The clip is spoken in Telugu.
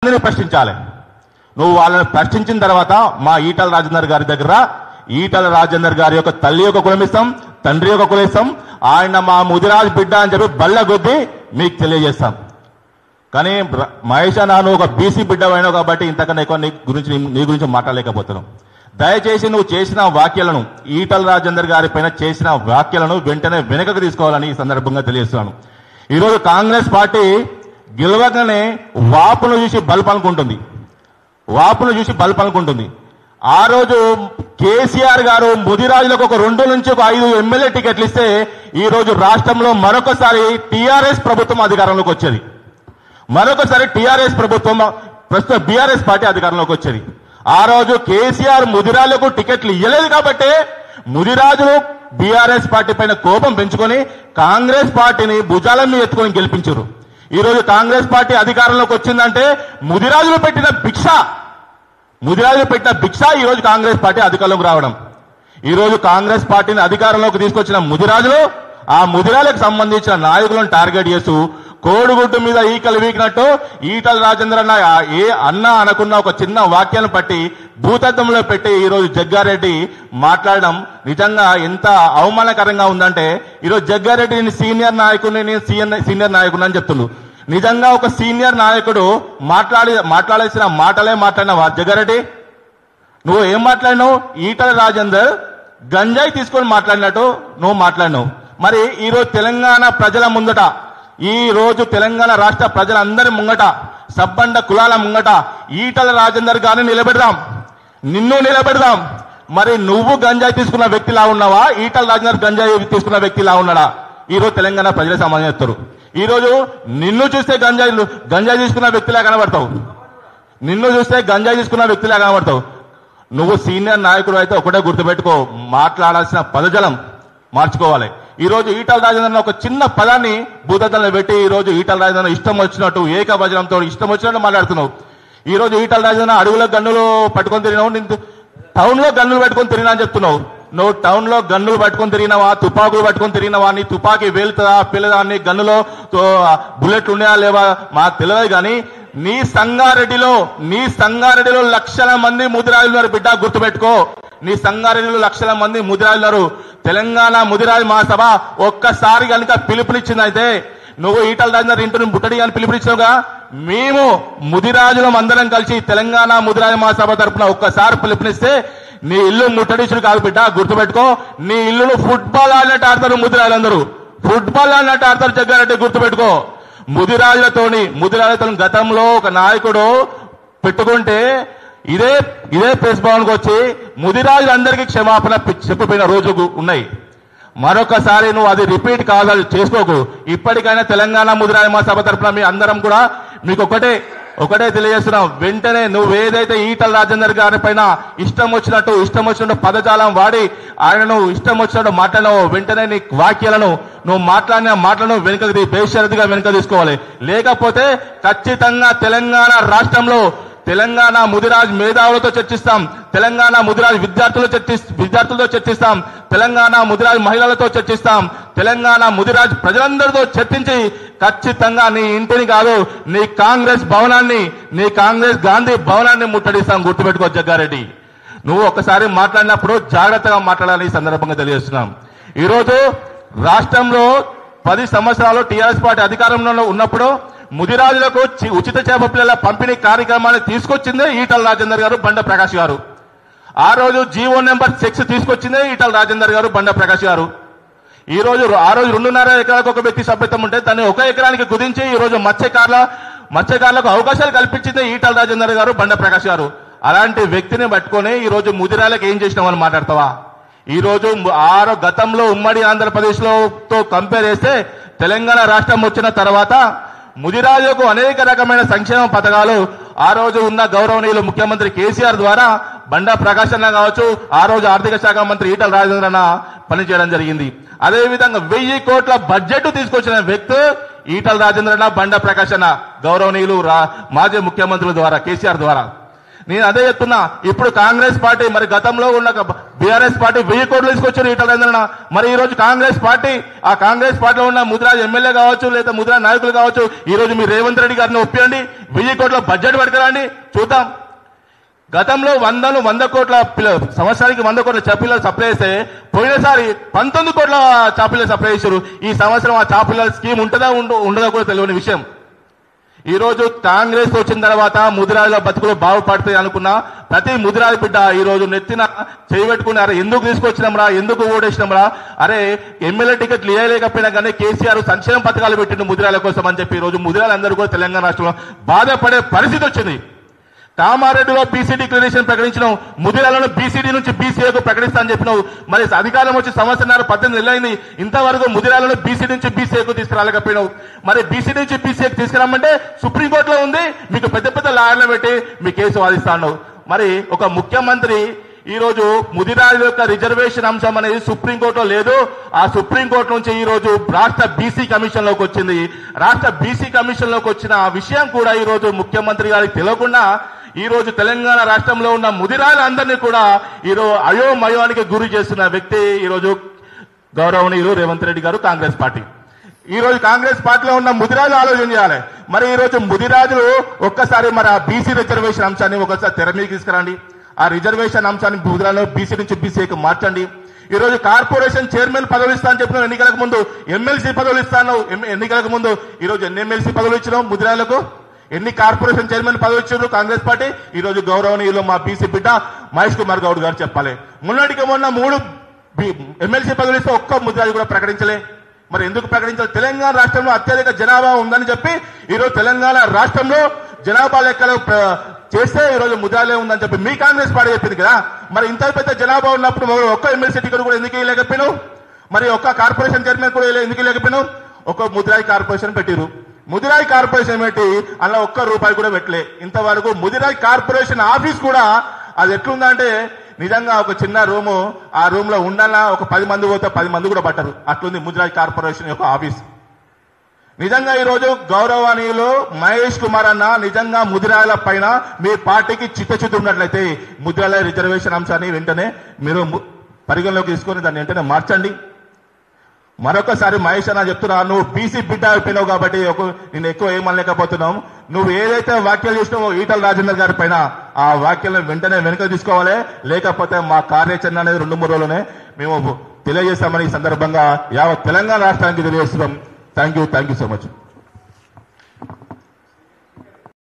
ప్రశ్నించాలి. నువ్వు వాళ్ళని ప్రశ్నించిన తర్వాత మా ఈటల రాజేందర్ గారి దగ్గర ఈటల రాజేందర్ గారి యొక్క తల్లి యొక్క కులమిస్తాం, తండ్రి యొక్క కులమిస్తాం, ఆయన మా ముదిరాజు బిడ్డ అని చెప్పి బళ్ళ కొద్దీ మీకు తెలియజేస్తాం. కానీ మహేష్ నాను ఒక బీసీ బిడ్డ అయినావు కాబట్టి ఇంతకన్నా ఎక్కువ నీ గురించి మాట్లాడలేకపోతున్నావు. దయచేసి నువ్వు చేసిన వ్యాఖ్యలను, ఈటల రాజేందర్ గారి పైన చేసిన వ్యాఖ్యలను వెంటనే వెనుకకు తీసుకోవాలని ఈ సందర్భంగా తెలియజేస్తున్నాను. ఈరోజు కాంగ్రెస్ పార్టీ గెలవగానే వాపును చూసి బల్పనుకుంటుంది. ఆ రోజు కేసీఆర్ గారు ముదిరాజులకు ఒక 2 నుంచి 5 ఎమ్మెల్యే టికెట్లు ఇస్తే ఈ రోజు రాష్ట్రంలో మరొకసారి టీఆర్ఎస్ ప్రభుత్వం అధికారంలోకి వచ్చేది. ప్రస్తుతం బీఆర్ఎస్ పార్టీ అధికారంలోకి వచ్చేది. ఆ రోజు కేసీఆర్ ముదిరాజులకు టికెట్లు ఇవ్వలేదు కాబట్టి ముదిరాజులు బీఆర్ఎస్ పార్టీ పైన కోపం పెంచుకొని కాంగ్రెస్ పార్టీని భుజాల మీద ఎత్తుకొని గెలిపించారు. ఈ రోజు కాంగ్రెస్ పార్టీ అధికారంలోకి వచ్చిందంటే ముదిరాజులు పెట్టిన భిక్ష ఈ రోజు కాంగ్రెస్ పార్టీ అధికారంలోకి రావడం. ఈ రోజు కాంగ్రెస్ పార్టీని అధికారంలోకి తీసుకొచ్చిన ముదిరాజులు ఆ ముదిరాలకు సంబంధించిన నాయకులను టార్గెట్ చేస్తూ కోడిగుడ్డు మీద ఈకలు వీకినట్టు ఈటల రాజేందర్ అన్న ఏ అన్న అనుకున్న ఒక చిన్న వాక్యాన్ని పట్టి భూతత్వంలో పెట్టి ఈ రోజు జగ్గారెడ్డి మాట్లాడడం నిజంగా ఎంత అవమానకరంగా ఉందంటే, ఈరోజు జగ్గారెడ్డి నేను సీనియర్ నాయకుడిని అని చెప్తుండు. నిజంగా ఒక సీనియర్ నాయకుడు మాట్లాడాల్సిన మాటలే మాట్లాడినావా జగ్గారెడ్డి? నువ్వు ఏం మాట్లాడినావు? ఈటల రాజేందర్ గంజాయి తీసుకొని మాట్లాడినట్టు నువ్వు మాట్లాడినావు. మరి ఈరోజు తెలంగాణ ప్రజల ముందట, ఈ రోజు తెలంగాణ రాష్ట్ర ప్రజలందరి ముంగట, సబ్బండ కులాల ముంగట ఈటల రాజేందర్ గారిని నిన్ను నిలబెడదాం. మరి నువ్వు గంజాయి తీసుకున్న వ్యక్తిలా ఉన్నావా? ఈటల రాజేందర్ గంజాయి తీసుకున్న వ్యక్తిలా ఉన్నాడా? ఈ రోజు తెలంగాణ ప్రజలే సమాధానం చెప్తారు. ఈ రోజు నిన్ను చూస్తే గంజాయి తీసుకున్న వ్యక్తిలా కనబడతావు. నువ్వు సీనియర్ నాయకుడు అయితే ఒకటే గుర్తుపెట్టుకో, మాట్లాడాల్సిన పదజలం మార్చుకోవాలి. ఈ రోజు ఈటల రాజేందర్ ఒక చిన్న పదాన్ని భూతత్వంలో పెట్టి ఈ రోజు ఈటల రాజేందర్ ఇష్టం వచ్చినట్టు ఏకవచనంతో ఇష్టం వచ్చినట్టు మాట్లాడుతున్నావు. ఈ రోజు ఈటల రాజేందర్ అడుగులో గన్నులు పట్టుకొని తిరిగినావు, టౌన్ లో గన్నులు పట్టుకొని తిరిగినా అని చెప్తున్నావు. నువ్వు టౌన్ లో గన్నులు పట్టుకొని తిరిగినావా, తుపాకులు పట్టుకొని తిరిగినావా, నీ తుపాకీ వేలుతుందా పిల్లదా, నీ గన్నులో బుల్లెట్లు ఉన్నాయా లేవా మాకు తెలియదు. కానీ నీ సంగారెడ్డిలో లక్షల మంది ముదిరాజులున్నారు బిడ్డ, గుర్తుపెట్టుకో. నీ సంగారెడ్డిలో లక్షల మంది ముదిరాజులున్నారు. తెలంగాణ ముదిరాజు మహాసభ ఒక్కసారి కనుక పిలుపునిచ్చిందైతే నువ్వు ఈటల రాజేందర్ ఇంటిని ముట్టడి అని పిలుపునిచ్చినావుగా, మేము ముదిరాజులం అందరం కలిసి తెలంగాణ ముదిరాజు మహాసభ తరఫున ఒక్కసారి పిలుపునిస్తే నీ ఇల్లు ముట్టడిచుడు కాదు బిడ్డ, గుర్తుపెట్టుకో. నీ ఇల్లును ఫుట్బాల్ ఆడినట్టు ఆడతారు ముదిరాజులందరూ, ఫుట్బాల్ ఆడినట్టు ఆడతారు జగ్గారెడ్డి, గుర్తుపెట్టుకో. ముదిరాజులతో గతంలో ఒక నాయకుడు పెట్టుకుంటే ఇదే ప్రెస్ భవన్కి వచ్చి ముదిరాజులందరికీ క్షమాపణ చెప్పిపోయిన రోజులు ఉన్నాయి. మరొకసారి నువ్వు అది రిపీట్ కావాలి చేసుకోకు. ఇప్పటికైనా తెలంగాణ ముదిరాజు మహాసభ తరఫున మీ అందరం కూడా మీకు ఒకటే తెలియజేస్తున్నాం. వెంటనే నువ్వు ఏదైతే ఈటల రాజేందర్ గారి పైన ఇష్టం వచ్చినట్టు పదజాలం వాడి ఆయనను ఇష్టం వచ్చినట్టు మాట్లాడినావు, వెంటనే నీ వాక్యాలను నువ్వు మాట్లాడిన మాటలను బేషరతుగా వెనుక తీసుకోవాలి. లేకపోతే ఖచ్చితంగా తెలంగాణ రాష్ట్రంలో తెలంగాణ ముదిరాజ్ మేధావులతో చర్చిస్తాం, తెలంగాణ ముదిరాజ్ విద్యార్థులతో చర్చిస్తాం, తెలంగాణ ముదిరాజ్ మహిళలతో చర్చిస్తాం, తెలంగాణ ముదిరాజ్ ప్రజలందరితో చర్చించి ఖచ్చితంగా నీ ఇంటిని కాదు నీ కాంగ్రెస్ గాంధీ భవనాన్ని ముట్టడిస్తాం, గుర్తుపెట్టుకో జగ్గారెడ్డి. నువ్వు ఒకసారి మాట్లాడినప్పుడు జాగ్రత్తగా మాట్లాడాలని ఈ సందర్భంగా తెలియజేస్తున్నాం. ఈరోజు రాష్ట్రంలో 10 సంవత్సరాలు టీఆర్ఎస్ పార్టీ అధికారంలో ఉన్నప్పుడు ముదిరాజులకు ఉచిత చేప పిల్లల పంపిణీ కార్యక్రమాన్ని తీసుకొచ్చిందే ఈటల రాజేందర్ గారు, బండ ప్రకాష్ గారు. ఆ రోజు జీవో నెంబర్ 6 తీసుకొచ్చిందే ఈటల రాజేందర్ గారు, బండ ప్రకాష్ గారు. ఆ రోజు 2.5 ఎకరాలకు ఒక వ్యక్తి సభ్యత్వం ఉంటే దాన్ని 1 ఎకరానికి కుదించి ఈ రోజు మత్స్యకారులకు అవకాశాలు కల్పించిందే ఈటల రాజేందర్ గారు, బండ ప్రకాష్ గారు. అలాంటి వ్యక్తిని పట్టుకొని ఈ రోజు ముదిరాలకు ఏం చేసినామని మాట్లాడతావా? ఈ రోజు గతంలో ఉమ్మడి ఆంధ్రప్రదేశ్ తో కంపేర్ చేస్తే తెలంగాణ రాష్ట్రం వచ్చిన తర్వాత ముదిరాజులకు అనేక రకమైన సంక్షేమ పథకాలు ఆ రోజు ఉన్న గౌరవనీయులు ముఖ్యమంత్రి కేసీఆర్ ద్వారా బండ ప్రకాష్ అన్న కావచ్చు, ఆ రోజు ఆర్థిక శాఖ మంత్రి ఈటల రాజేందర్ అన్న పనిచేయడం జరిగింది. అదేవిధంగా 1000 కోట్ల బడ్జెట్ తీసుకొచ్చిన వ్యక్తి ఈటల రాజేందర్ అన్న, బండ ప్రకాష్ అన్న, గౌరవనీయులు మాజీ ముఖ్యమంత్రుల ద్వారా కేసీఆర్ ద్వారా. నేను అదే చెప్తున్నా. ఇప్పుడు కాంగ్రెస్ పార్టీ మరి గతంలో ఉన్న బీఆర్ఎస్ పార్టీ 1000 కోట్లు తీసుకొచ్చారు ఈటల రాజేంద్ర. మరి ఈ రోజు కాంగ్రెస్ పార్టీ ఆ కాంగ్రెస్ పార్టీలో ఉన్న ముదిరాజ్ ఎమ్మెల్యే కావచ్చు లేదా ముదిరాజ్ నాయకులు కావచ్చు, ఈ రోజు మీరు రేవంత్ రెడ్డి గారిని ఒప్పియండి, 1000 కోట్ల బడ్జెట్ పట్టుకురండి చూద్దాం. గతంలో 100 కోట్ల సంవత్సరానికి 100 కోట్ల చాపిల్లలు సప్లై చేస్తే పోయినసారి 19 కోట్ల చాపిల్లలు సప్లై చేశారు. ఈ సంవత్సరం ఆ చాపిల్లల స్కీమ్ ఉంటుందా ఉండదా కూడా తెలియని విషయం. ఈ రోజు కాంగ్రెస్ వచ్చిన తర్వాత ముదిరాజుల బతుకులు బాగుపడతాయి అనుకున్న ప్రతి ముదిరాజు బిడ్డ ఈ రోజు నెత్తిన చేయబెట్టుకుని అరే ఎందుకు తీసుకొచ్చినాంరా, ఎందుకు ఓడేసినాంరా, అరే ఎమ్మెల్యే టికెట్లు ఇవ్వలేకపోయినా కానీ కేసీఆర్ సంక్షేమ పథకాలు పెట్టిండు ముదిరాజుల కోసం అని చెప్పి ఈ రోజు ముదిరాజులందరూ కూడా తెలంగాణ రాష్ట్రంలో బాధపడే పరిస్థితి వచ్చింది. కామారెడ్డిలో బీసీ డిక్లరేషన్ ప్రకటించినావు, ముదిరాలను బీసీడీ నుంచి బీసీఏకు ప్రకటిస్తా అని చెప్పినావు. మరి అధికారం వచ్చి 18 నెలలైంది, ఇంతవరకు ముదిరాలను బీసీ నుంచి బీసీఏకు తీసుకురాలేకపోయినావు. మరి బీసీ నుంచి బీసీఏకు తీసుకురామంటే సుప్రీంకోర్టులో ఉంది, మీకు పెద్ద పెద్ద లాయర్లు పెట్టి మీ కేసు వాదిస్తా ఉన్నావు. మరి ఒక ముఖ్యమంత్రి ఈ రోజు ముదిరాజు యొక్క రిజర్వేషన్ అంశం అనేది సుప్రీంకోర్టులో లేదు, ఆ సుప్రీంకోర్టు నుంచి ఈ రోజు రాష్ట్ర బీసీ కమిషన్ లోకి వచ్చింది. రాష్ట్ర బీసీ కమిషన్ లోకి వచ్చిన ఆ విషయం కూడా ఈ రోజు ముఖ్యమంత్రి గారికి తెలియకుండా ఈ రోజు తెలంగాణ రాష్ట్రంలో ఉన్న ముదిరాజులందరినీ కూడా ఈరోజు అయోమయానికి గురి చేస్తున్న వ్యక్తి ఈ రోజు గౌరవనీయులు రేవంత్ రెడ్డి గారు, కాంగ్రెస్ పార్టీ. ఈ రోజు కాంగ్రెస్ పార్టీలో ఉన్న ముదిరాజు ఆలోచన చేయాలి. మరి ఈ రోజు ముదిరాజులు ఒక్కసారి మరి ఆ బీసీ రిజర్వేషన్ అంశాన్ని ఒకసారి తెర మీదకి తీసుకురండి. ఆ రిజర్వేషన్ అంశాన్ని ముదిరాజులో బీసీ నుంచి బీసీకి మార్చండి. ఈ రోజు కార్పొరేషన్ చైర్మన్ పదవులు ఇస్తా అని చెప్పినావు, ఎన్నికలకు ముందు ఎమ్మెల్సీ పదవులు ఇస్తాను, ఎన్నికలకు ముందు ఈ రోజు ఎన్ని ఎమ్మెల్సీ పదవులు ఇచ్చినావు ముదిరాజులకు, ఎన్ని కార్పొరేషన్ చైర్మన్ పదవి ఇచ్చారు కాంగ్రెస్ పార్టీ. ఈ రోజు గౌరవనీయులు మా బీసీ బిడ్డ మహేష్ కుమార్ గౌడ్ గారు చెప్పాలి. మొన్నటికి మొన్న 3 ఎమ్మెల్సీ పదవులు ఇస్తే ఒక్క ముదిరాజు కూడా ప్రకటించలే. మరి ఎందుకు ప్రకటించాలి? తెలంగాణ రాష్ట్రంలో అత్యధిక జనాభా ఉందని చెప్పి ఈరోజు తెలంగాణ రాష్ట్రంలో జనాభా లెక్కలు చేస్తే ఈ రోజు ముదిరాజులే ఉందని చెప్పి మీ కాంగ్రెస్ పార్టీ చెప్పింది కదా. మరి ఇంత పెద్ద జనాభా ఉన్నప్పుడు ఒక్క ఎమ్మెల్సీ టికెట్ కూడా ఎందుకు ఇవ్వలేకపోయినావు? మరి ఒక్క కార్పొరేషన్ చైర్మన్ కూడా ఎందుకు ఇవ్వలేకపోయినావు? ఒక ముదిరాజు కార్పొరేషన్ పెట్టిరు, ముదిరాజ్ కార్పొరేషన్ పెట్టి అలా ₹1 కూడా పెట్టలే. ఇంతవరకు ముదిరాజ్ కార్పొరేషన్ ఆఫీస్ కూడా అది ఎట్లుందంటే నిజంగా ఒక చిన్న రూము, ఆ రూమ్ లో ఉండాలా ఒక 10 మంది పోతే 10 మంది కూడా పట్టరు, అట్లుంది ముదిరాజ్ కార్పొరేషన్ యొక్క ఆఫీస్. నిజంగా ఈ రోజు గౌరవనీయులు మహేష్ కుమార్ అన్న నిజంగా ముదిరాజుల పైన మీ పార్టీకి చిత్తశుద్ధి ఉన్నట్లయితే ముదిరాజుల రిజర్వేషన్ అంశాన్ని వెంటనే మీరు పరిగణలోకి తీసుకొని దాన్ని వెంటనే మార్చండి. మరొకసారి మహేష్ అన్న చెప్తున్నా, నువ్వు బీసీ బిడ్డ అయిపోయినావు కాబట్టి నేను ఎక్కువ ఏమనలేకపోతున్నావు. నువ్వు ఏదైతే వ్యాఖ్యలు చేసినావో ఈటల రాజేందర్ గారి పైన ఆ వ్యాఖ్యలను వెంటనే వెనుక తీసుకోవాలి, లేకపోతే మా కార్యాచరణ అనేది 2-3 రోజులనే మేము తెలియజేస్తామని ఈ సందర్భంగా యావత్ తెలంగాణ రాష్ట్రానికి తెలియజేస్తున్నాం. Thank you so much.